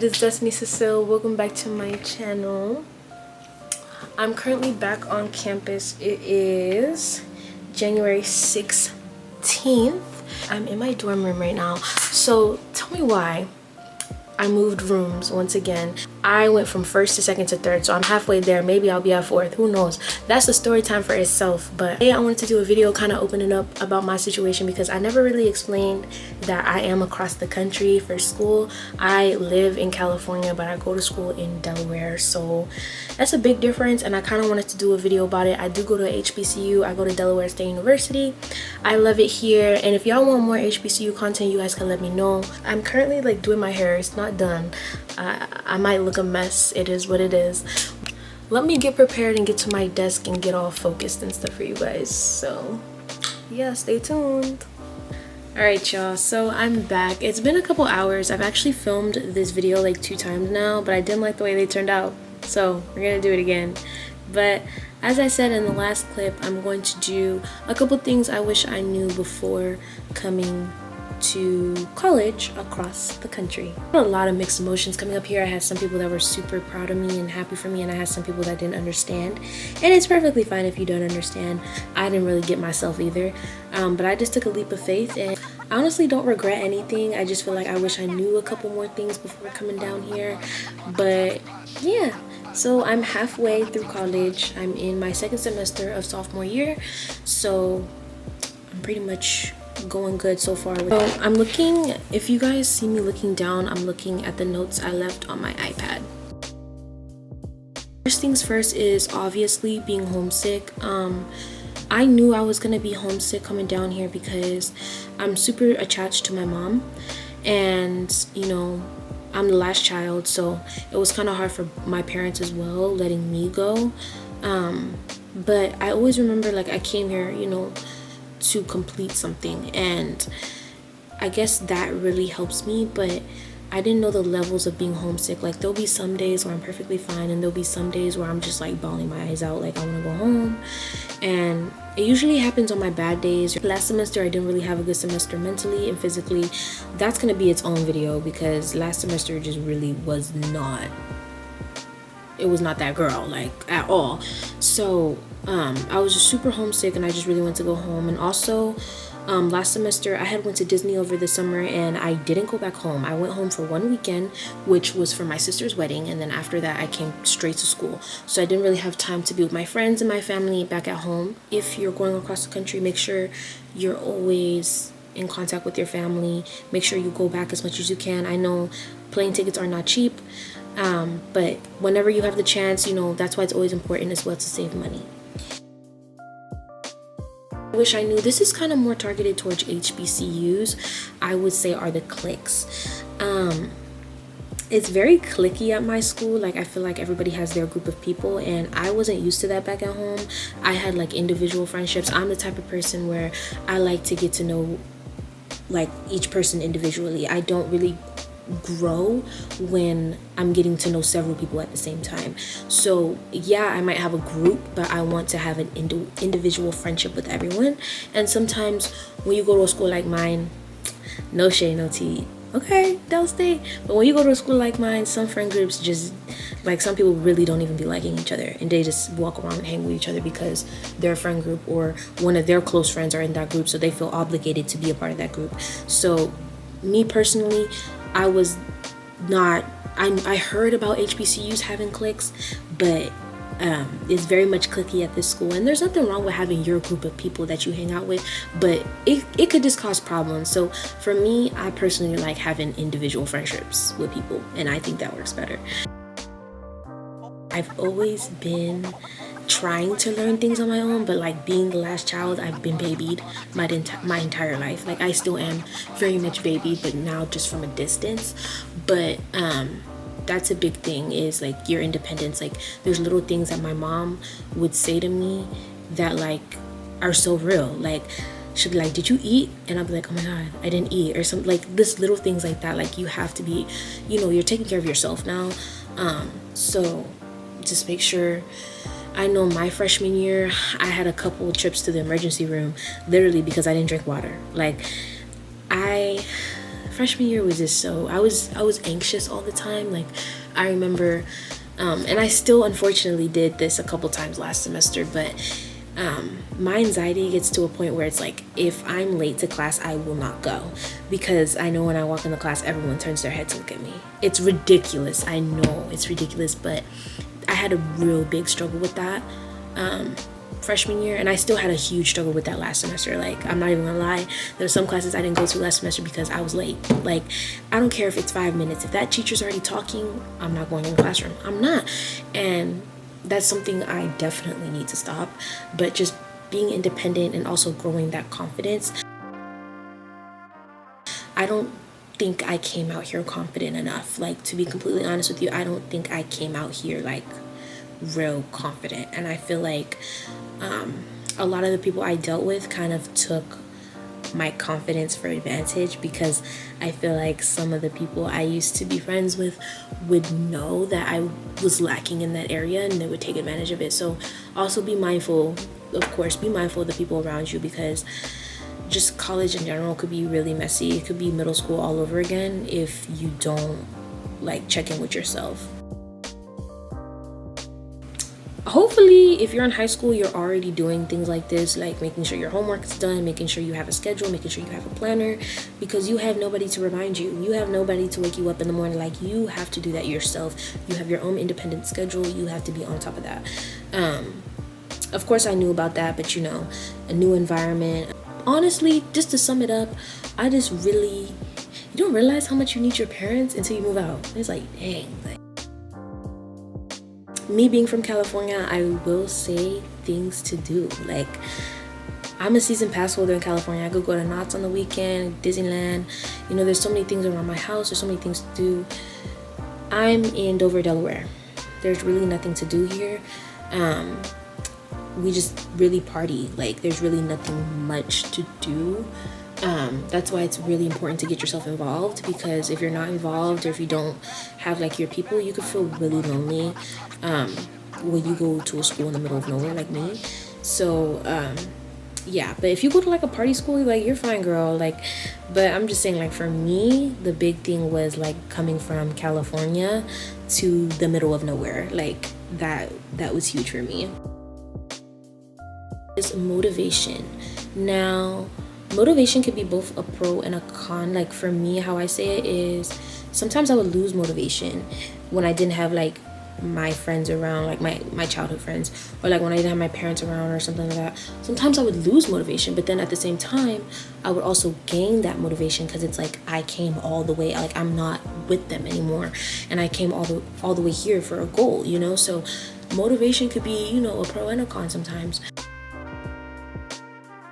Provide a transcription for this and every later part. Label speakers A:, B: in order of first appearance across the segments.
A: it is Destiny Cecile. Welcome back to my channel. I'm currently back on campus. It is January 16th. I'm in my dorm room right now. So tell me why I moved rooms once again. I went from first to second to third, so I'm halfway there. Maybe I'll be at fourth, who knows. That's a story time for itself. But hey, I wanted to do a video kind of opening up about my situation because I never really explained that I am across the country for school. I live in California, but I go to school in Delaware, so that's a big difference, and I kind of wanted to do a video about it. I do go to Hbcu. I go to Delaware State University. I love it here, and if y'all want more Hbcu content, you guys can let me know. I'm currently like doing my hair. It's not done. I might look a mess. It is what it is. Let me get prepared and get to my desk and get all focused and stuff for you guys. So yeah, stay tuned. All right, y'all, so I'm back. It's been a couple hours. I've actually filmed this video like 2 times now, but I didn't like the way they turned out, so we're gonna do it again. But as I said in the last clip, I'm going to do a couple things I wish I knew before coming to college across the country. A lot of mixed emotions coming up here. I had some people that were super proud of me and happy for me, and I had some people that didn't understand, and it's perfectly fine if you don't understand. I didn't really get myself either, but I just took a leap of faith, and I honestly don't regret anything. I just feel like I wish I knew a couple more things before coming down here. But yeah, so I'm halfway through college. I'm in my 2nd semester of sophomore year, so I'm pretty much going good so far. So I'm looking, if you guys see me looking down, I'm looking at the notes I left on my iPad. First things first is obviously being homesick. I knew I was gonna be homesick coming down here because I'm super attached to my mom, and you know, I'm the last child, so it was kind of hard for my parents as well letting me go. But I always remember, like, I came here, you know, to complete something, and I guess that really helps me. But I didn't know the levels of being homesick. Like, there'll be some days where I'm perfectly fine, and there'll be some days where I'm just like bawling my eyes out, like I want to go home. And it usually happens on my bad days. Last semester I didn't really have a good semester mentally and physically. That's gonna be its own video because last semester just really was not, it was not that girl, like, at all. So I was just super homesick, and I just really wanted to go home. And also last semester I had went to Disney over the summer, and I didn't go back home. I went home for 1 weekend, which was for my sister's wedding, and then after that I came straight to school. So I didn't really have time to be with my friends and my family back at home. If you're going across the country, make sure you're always in contact with your family. Make sure you go back as much as you can. I know plane tickets are not cheap, but whenever you have the chance, you know, that's why it's always important as well to save money. I wish I knew, this is kind of more targeted towards HBCUs, I would say, are the cliques. It's very cliquey at my school. Like, I feel like everybody has their group of people, and I wasn't used to that back at home. I had like individual friendships. I'm the type of person where I like to get to know like each person individually. I don't really grow when I'm getting to know several people at the same time. So yeah, I might have a group, but I want to have an individual friendship with everyone. And sometimes when you go to a school like mine, no shade, no tea, okay, Del State, but when you go to a school like mine, some friend groups just, like, some people really don't even be liking each other, and they just walk around and hang with each other because their friend group or one of their close friends are in that group, so they feel obligated to be a part of that group. So me personally, I was not, I heard about HBCUs having cliques, but it's very much cliquey at this school, and there's nothing wrong with having your group of people that you hang out with, but it could just cause problems. So for me, I personally like having individual friendships with people, and I think that works better. I've always been trying to learn things on my own, but like being the last child, I've been babied my entire life. Like, I still am very much babied, but now just from a distance. But that's a big thing, is like your independence. Like, there's little things that my mom would say to me that like are so real. Like, she'll be like, did you eat? And I'll be like, oh my god, I didn't eat, or something. Like, this little things like that. Like, you have to be, you know, you're taking care of yourself now. So just make sure. I know my freshman year, I had a couple trips to the emergency room literally because I didn't drink water. Like, I freshman year was just so, I was anxious all the time. Like I remember, and I still unfortunately did this a couple times last semester, but my anxiety gets to a point where it's like, if I'm late to class, I will not go, because I know when I walk into class, everyone turns their head to look at me. It's ridiculous. I know it's ridiculous, but I had a real big struggle with that freshman year, and I still had a huge struggle with that last semester. Like, I'm not even gonna lie, there were some classes I didn't go to last semester because I was late. Like, I don't care if it's 5 minutes. If that teacher's already talking, I'm not going in the classroom. I'm not. And that's something I definitely need to stop. But just being independent and also growing that confidence. I don't think I came out here confident enough. Like, to be completely honest with you, I don't think I came out here like real confident. And I feel like a lot of the people I dealt with kind of took my confidence for advantage, because I feel like some of the people I used to be friends with would know that I was lacking in that area, and they would take advantage of it. So also be mindful, of course, be mindful of the people around you, because just college in general could be really messy. It could be middle school all over again if you don't like check in with yourself. Hopefully, if you're in high school, you're already doing things like this, like making sure your homework is done, making sure you have a schedule, making sure you have a planner, because you have nobody to remind you. You have nobody to wake you up in the morning. Like, you have to do that yourself. You have your own independent schedule. You have to be on top of that. Of course, I knew about that, but you know, a new environment. Honestly, just to sum it up, I just really, you don't realize how much you need your parents until you move out. It's like, dang, like, me being from California, I will say things to do. Like, I'm a season pass holder in California. I could go to Knott's on the weekend, Disneyland. You know, there's so many things around my house. There's so many things to do. I'm in Dover, Delaware. There's really nothing to do here. We just really party. Like, there's really nothing much to do. That's why it's really important to get yourself involved, because if you're not involved, or if you don't have like your people, you could feel really lonely when you go to a school in the middle of nowhere like me. So yeah, but if you go to like a party school, like, you're fine, girl. Like, but I'm just saying, like, for me, the big thing was like coming from California to the middle of nowhere. Like, that was huge for me. Is motivation. Now, motivation could be both a pro and a con. Like, for me, how I say it is, sometimes I would lose motivation when I didn't have like my friends around, like my childhood friends, or like when I didn't have my parents around or something like that. Sometimes I would lose motivation, but then at the same time, I would also gain that motivation, because it's like I came all the way, like, I'm not with them anymore, and I came all the way here for a goal, you know. So motivation could be, you know, a pro and a con sometimes.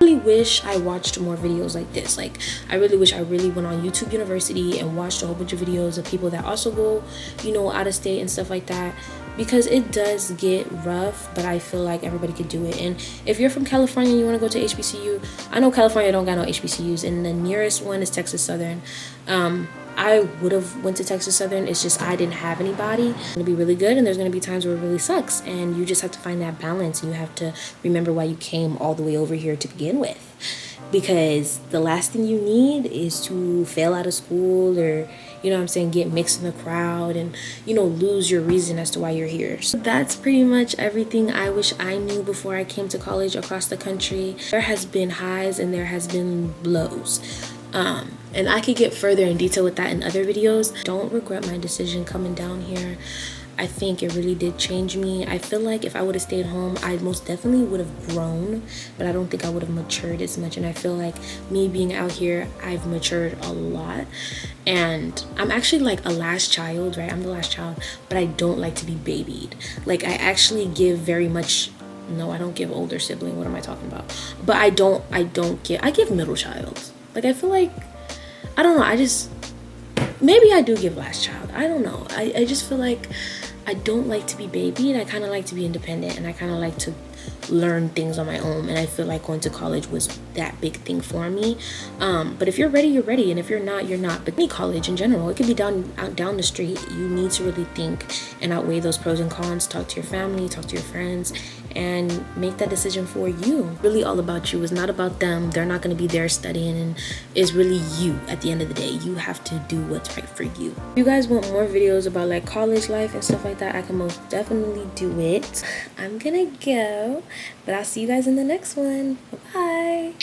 A: I really wish I watched more videos like this. Like, I really wish I really went on YouTube University and watched a whole bunch of videos of people that also go, you know, out of state and stuff like that, because it does get rough, but I feel like everybody could do it. And if you're from California and you want to go to HBCU, I know California don't got no HBCUs, and the nearest one is Texas Southern. I would have went to Texas Southern. It's just I didn't have anybody. It's gonna be really good, and there's gonna be times where it really sucks, and you just have to find that balance, and you have to remember why you came all the way over here to begin with, because the last thing you need is to fail out of school, or, you know what I'm saying, get mixed in the crowd and, you know, lose your reason as to why you're here. So that's pretty much everything I wish I knew before I came to college across the country. There has been highs and there has been lows. And I could get further in detail with that in other videos. Don't regret my decision coming down here. I think it really did change me. I feel like if I would have stayed home, I most definitely would have grown, but I don't think I would have matured as much. And I feel like me being out here, I've matured a lot. And I'm actually like a last child, right? I'm the last child, but I don't like to be babied. Like, I actually give very much, no, I don't give older sibling. What am I talking about? But I give middle child. Like, I feel like, I don't know, maybe I do give last child. I don't know. I just feel like I don't like to be babied. I kind of like to be independent, and I kind of like to learn things on my own. And I feel like going to college was that big thing for me. But if you're ready, you're ready, and if you're not, you're not. But any college in general, it could be down the street. You need to really think and outweigh those pros and cons. Talk to your family, talk to your friends, and make that decision for you. Really all about you. It's not about them. They're not going to be there studying, and it's really you. At the end of the day, you have to do what's right for you. If you guys want more videos about like college life and stuff like that, I can most definitely do it. I'm gonna go, but I'll see you guys in the next one. Bye.